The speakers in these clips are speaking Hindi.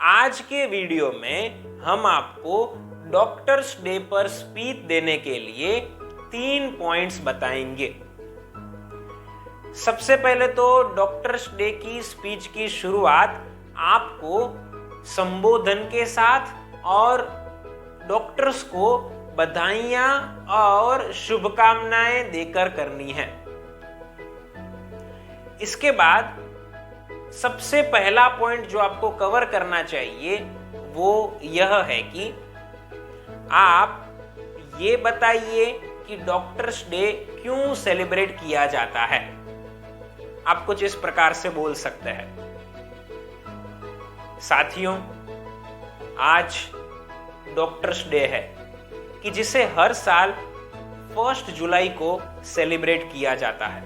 आज के वीडियो में हम आपको डॉक्टर्स डे पर स्पीच देने के लिए 3 पॉइंट्स बताएंगे। सबसे पहले तो डॉक्टर्स डे की स्पीच की शुरुआत आपको संबोधन के साथ और डॉक्टर्स को बधाइयां और शुभकामनाएं देकर करनी है। इसके बाद सबसे पहला पॉइंट जो आपको कवर करना चाहिए वो यह है कि आप ये बताइए कि डॉक्टर्स डे क्यों सेलिब्रेट किया जाता है। आप कुछ इस प्रकार से बोल सकते हैं, साथियों, आज डॉक्टर्स डे है कि जिसे हर साल 1 जुलाई को सेलिब्रेट किया जाता है।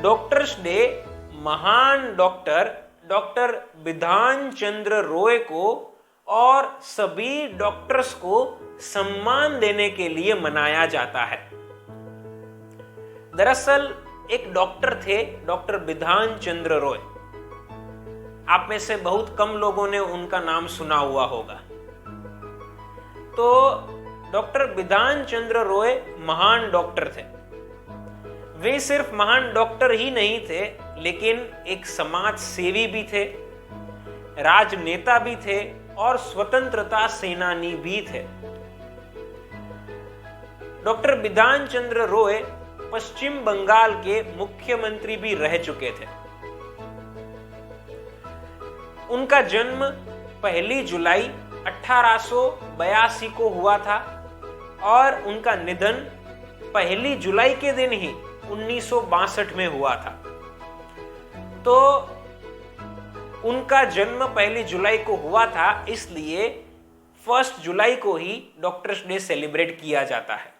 डॉक्टर्स डे महान डॉक्टर बिधान चंद्र रॉय को और सभी डॉक्टर्स को सम्मान देने के लिए मनाया जाता है। दरअसल एक डॉक्टर थे, डॉक्टर बिधान चंद्र रॉय। आप में से बहुत कम लोगों ने उनका नाम सुना हुआ होगा। तो डॉक्टर बिधान चंद्र रॉय महान डॉक्टर थे। वे सिर्फ महान डॉक्टर ही नहीं थे, लेकिन एक समाज सेवी भी थे, राजनेता भी थे और स्वतंत्रता सेनानी भी थे। डॉक्टर बिधान चंद्र रॉय पश्चिम बंगाल के मुख्यमंत्री भी रह चुके थे। उनका जन्म 1 जुलाई 1882 को हुआ था और उनका निधन 1 जुलाई के दिन ही 1962 में हुआ था। तो उनका जन्म 1 जुलाई को हुआ था, इसलिए 1 जुलाई को ही डॉक्टर्स डे सेलिब्रेट किया जाता है।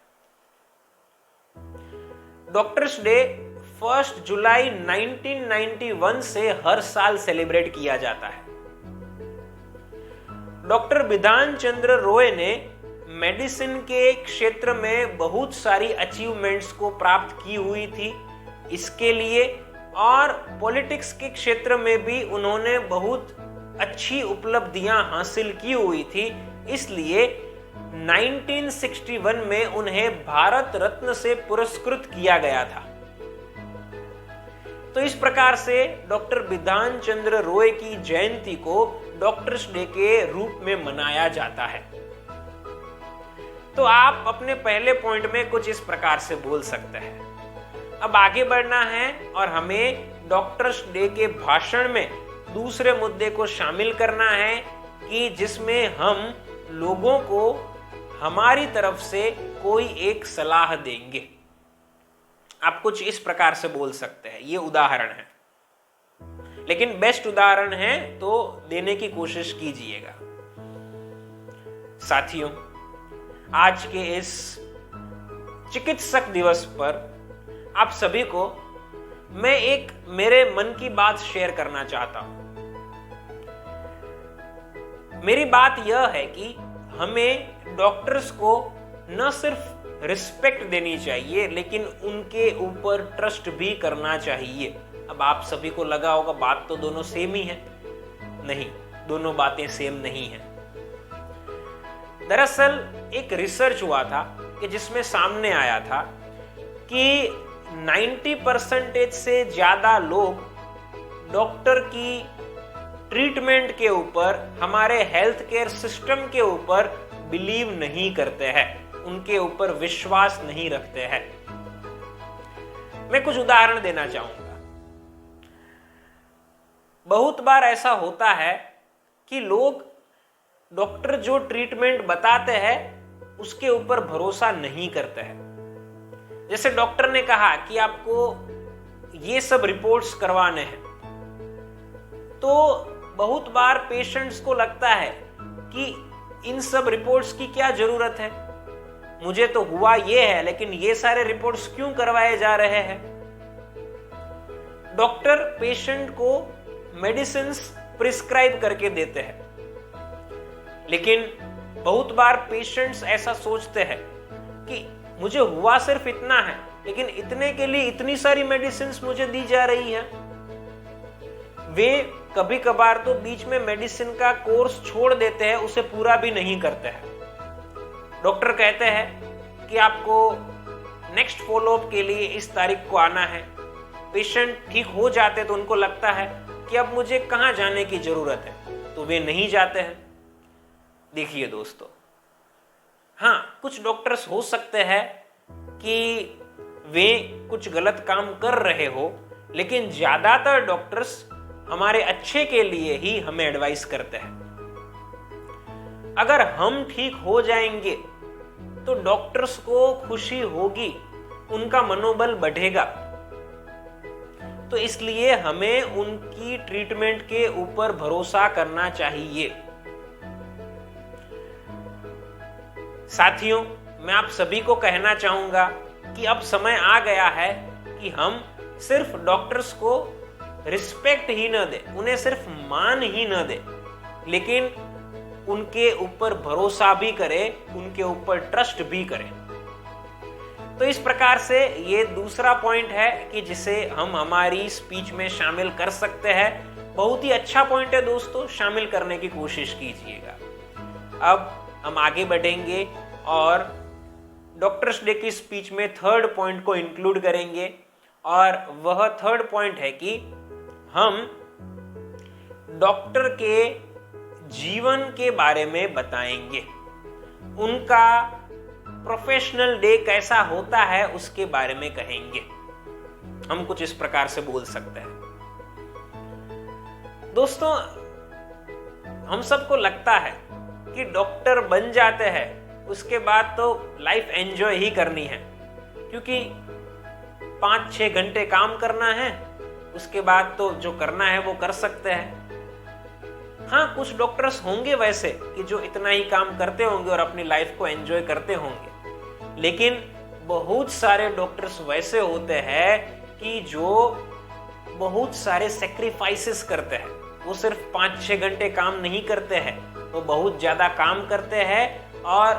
डॉक्टर्स डे 1 जुलाई 1991 से हर साल सेलिब्रेट किया जाता है। डॉक्टर बिधान चंद्र रॉय ने मेडिसिन के क्षेत्र में बहुत सारी अचीवमेंट्स को प्राप्त की हुई थी इसके लिए, और पॉलिटिक्स के क्षेत्र में भी उन्होंने बहुत अच्छी उपलब्धियां हासिल की हुई थी। इसलिए 1961 में उन्हें भारत रत्न से पुरस्कृत किया गया था। तो इस प्रकार से डॉक्टर बिधान चंद्र रॉय की जयंती को डॉक्टर्स डे के रूप में मनाया जाता है। तो आप अपने पहले पॉइंट में कुछ इस प्रकार से बोल सकते हैं। अब आगे बढ़ना है और हमें डॉक्टर्स डे के भाषण में दूसरे मुद्दे को शामिल करना है कि जिसमें हम लोगों को हमारी तरफ से कोई एक सलाह देंगे। आप कुछ इस प्रकार से बोल सकते हैं, ये उदाहरण है, लेकिन बेस्ट उदाहरण है तो देने की कोशिश कीजिएगा। साथियों, आज के इस चिकित्सक दिवस पर आप सभी को मैं एक मेरे मन की बात शेयर करना चाहता हूं। मेरी बात यह है कि हमें डॉक्टर्स को न सिर्फ रिस्पेक्ट देनी चाहिए, लेकिन उनके ऊपर ट्रस्ट भी करना चाहिए। अब आप सभी को लगा होगा बात तो दोनों सेम ही है। नहीं, दोनों बातें सेम नहीं है। दरअसल एक रिसर्च हुआ था कि जिसमें सामने आया था कि 90% से ज्यादा लोग डॉक्टर की ट्रीटमेंट के ऊपर, हमारे हेल्थ केयर सिस्टम के ऊपर बिलीव नहीं करते हैं, उनके ऊपर विश्वास नहीं रखते हैं। मैं कुछ उदाहरण देना चाहूंगा। बहुत बार ऐसा होता है कि लोग डॉक्टर जो ट्रीटमेंट बताते हैं उसके ऊपर भरोसा नहीं करते हैं। जैसे डॉक्टर ने कहा कि आपको ये सब रिपोर्ट्स करवाने हैं, तो बहुत बार पेशेंट्स को लगता है कि इन सब रिपोर्ट्स की क्या जरूरत है, मुझे तो हुआ ये है, लेकिन ये सारे रिपोर्ट्स क्यों करवाए जा रहे हैं। डॉक्टर पेशेंट को मेडिसिन प्रिस्क्राइब करके देते हैं, लेकिन बहुत बार पेशेंट्स ऐसा सोचते हैं कि मुझे हुआ सिर्फ इतना है, लेकिन इतने के लिए इतनी सारी मेडिसिन मुझे दी जा रही है। वे कभी कभार तो बीच में मेडिसिन का कोर्स छोड़ देते हैं, उसे पूरा भी नहीं करते हैं। डॉक्टर कहते हैं कि आपको नेक्स्ट फॉलोअप के लिए इस तारीख को आना है। पेशेंट ठीक हो जाते तो उनको लगता है कि अब मुझे कहाँ जाने की जरूरत है, तो वे नहीं जाते हैं। देखिए दोस्तों, हाँ, कुछ डॉक्टर्स हो सकते हैं कि वे कुछ गलत काम कर रहे हो, लेकिन ज्यादातर डॉक्टर्स हमारे अच्छे के लिए ही हमें एडवाइस करते हैं। अगर हम ठीक हो जाएंगे तो डॉक्टर्स को खुशी होगी, उनका मनोबल बढ़ेगा। तो इसलिए हमें उनकी ट्रीटमेंट के ऊपर भरोसा करना चाहिए। साथियों, मैं आप सभी को कहना चाहूंगा कि अब समय आ गया है कि हम सिर्फ डॉक्टर्स को रिस्पेक्ट ही न दें, उन्हें सिर्फ मान ही न दें, लेकिन उनके ऊपर भरोसा भी करें, उनके ऊपर ट्रस्ट भी करें। तो इस प्रकार से ये दूसरा पॉइंट है कि जिसे हम हमारी स्पीच में शामिल कर सकते हैं। बहुत ही अच्छा पॉइंट है दोस्तों, शामिल करने की कोशिश कीजिएगा। अब हम आगे बढ़ेंगे और डॉक्टर्स डे की स्पीच में थर्ड पॉइंट को इंक्लूड करेंगे, और वह थर्ड पॉइंट है कि हम डॉक्टर के जीवन के बारे में बताएंगे। उनका प्रोफेशनल डे कैसा होता है उसके बारे में कहेंगे। हम कुछ इस प्रकार से बोल सकते हैं। दोस्तों, हम सबको लगता है कि डॉक्टर बन जाते हैं, उसके बाद तो लाइफ एंजॉय ही करनी है, क्योंकि 5-6 घंटे काम करना है, उसके बाद तो जो करना है वो कर सकते हैं। हाँ, कुछ डॉक्टर्स होंगे वैसे कि जो इतना ही काम करते होंगे और अपनी लाइफ को एंजॉय करते होंगे, लेकिन बहुत सारे डॉक्टर्स वैसे होते हैं कि जो बहुत सारे सेक्रीफाइसेस करते हैं। वो सिर्फ 5-6 घंटे काम नहीं करते हैं, वो बहुत ज्यादा काम करते हैं और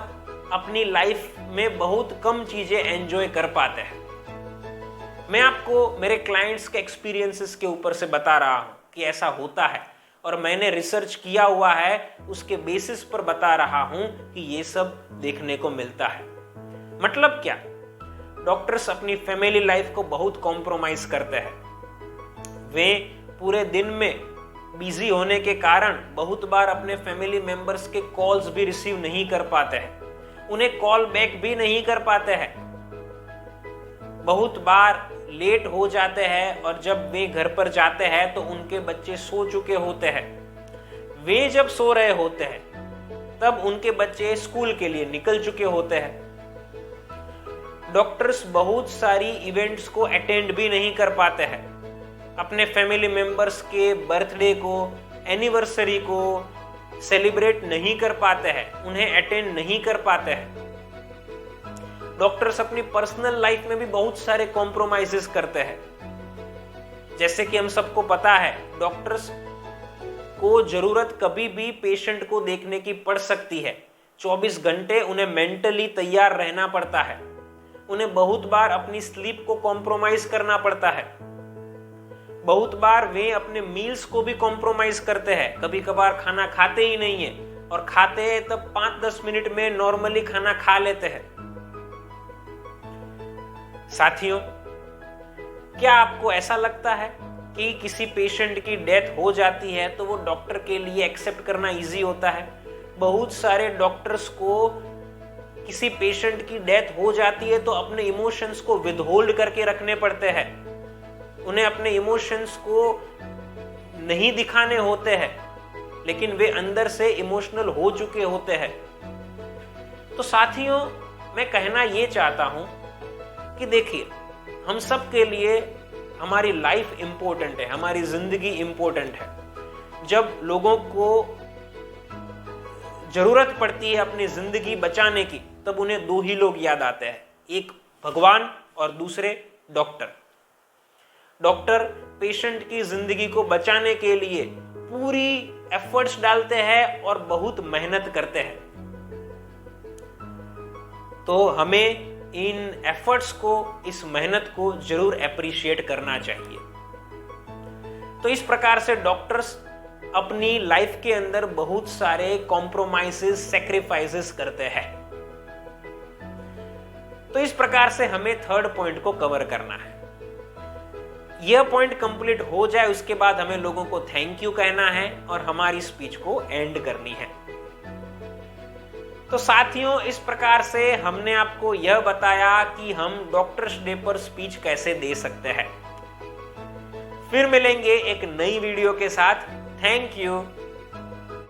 अपनी लाइफ में बहुत कम चीजें एंजॉय कर पाते हैं। मैं आपको मेरे क्लाइंट्स के एक्सपीरियंसेस के ऊपर से बता रहा हूं कि ऐसा होता है, और मैंने रिसर्च किया हुआ है, उसके बेसिस पर बता रहा हूं कि ये सब देखने को मिलता है। मतलब क्या? डॉक्टर्स अपनी फैमिली लाइफ को बहुत कॉम्प्रोमाइज करते हैं। वे पूरे दिन में बिजी होने के कारण बहुत बार अपने फैमिली मेंबर्स के कॉल्स भी रिसीव नहीं कर पाते हैं, उन्हें कॉल बैक भी नहीं कर पाते हैं। बहुत बार लेट हो जाते हैं और जब वे घर पर जाते हैं तो उनके बच्चे सो चुके होते हैं। वे जब सो रहे होते हैं तब उनके बच्चे स्कूल के लिए निकल चुके होते हैं। डॉक्टर्स बहुत सारी इवेंट्स को अटेंड भी नहीं कर पाते हैं। अपने फैमिली मेंबर्स के बर्थडे को, एनिवर्सरी को सेलिब्रेट नहीं कर पाते हैं, उन्हें अटेंड नहीं कर पाते हैं। डॉक्टर्स अपनी पर्सनल लाइफ में भी बहुत सारे कॉम्प्रोमाइजेस करते हैं। जैसे कि हम सबको पता है, डॉक्टर्स को जरूरत कभी भी पेशेंट को देखने की पड़ सकती है। 24 घंटे उन्हें मेंटली तैयार रहना पड़ता है। उन्हें बहुत बार अपनी स्लीप को कॉम्प्रोमाइज करना पड़ता है। बहुत बार वे अपने मील्स को भी कॉम्प्रोमाइज करते हैं। कभी कभार खाना खाते ही नहीं है, और खाते हैं तब 5-10 मिनट में नॉर्मली खाना खा लेते हैं। साथियों, क्या आपको ऐसा लगता है कि किसी पेशेंट की डेथ हो जाती है तो वो डॉक्टर के लिए एक्सेप्ट करना इजी होता है? बहुत सारे डॉक्टर्स को किसी पेशेंट की डेथ हो जाती है तो अपने इमोशंस को विदहोल्ड करके रखने पड़ते हैं। उन्हें अपने इमोशंस को नहीं दिखाने होते हैं, लेकिन वे अंदर से इमोशनल हो चुके होते हैं। तो साथियों, मैं कहना ये चाहता हूं कि देखिए, हम सब के लिए हमारी लाइफ इंपॉर्टेंट है, हमारी जिंदगी इंपॉर्टेंट है। जब लोगों को जरूरत पड़ती है अपनी जिंदगी बचाने की, तब उन्हें 2 ही लोग याद आते हैं, एक भगवान और दूसरे डॉक्टर। डॉक्टर पेशेंट की जिंदगी को बचाने के लिए पूरी एफर्ट्स डालते हैं और बहुत मेहनत करते हैं। तो हमें इन एफर्ट्स को, इस मेहनत को जरूर एप्रिशिएट करना चाहिए। तो इस प्रकार से डॉक्टर्स अपनी लाइफ के अंदर बहुत सारे कॉम्प्रोमाइजेस, सैक्रिफाइसेस करते हैं। तो इस प्रकार से हमें थर्ड पॉइंट को कवर करना है। यह पॉइंट कंप्लीट हो जाए उसके बाद हमें लोगों को थैंक यू कहना है और हमारी स्पीच को एंड करनी है। तो साथियों, इस प्रकार से हमने आपको यह बताया कि हम डॉक्टर्स डे पर स्पीच कैसे दे सकते हैं। फिर मिलेंगे एक नई वीडियो के साथ। Thank you.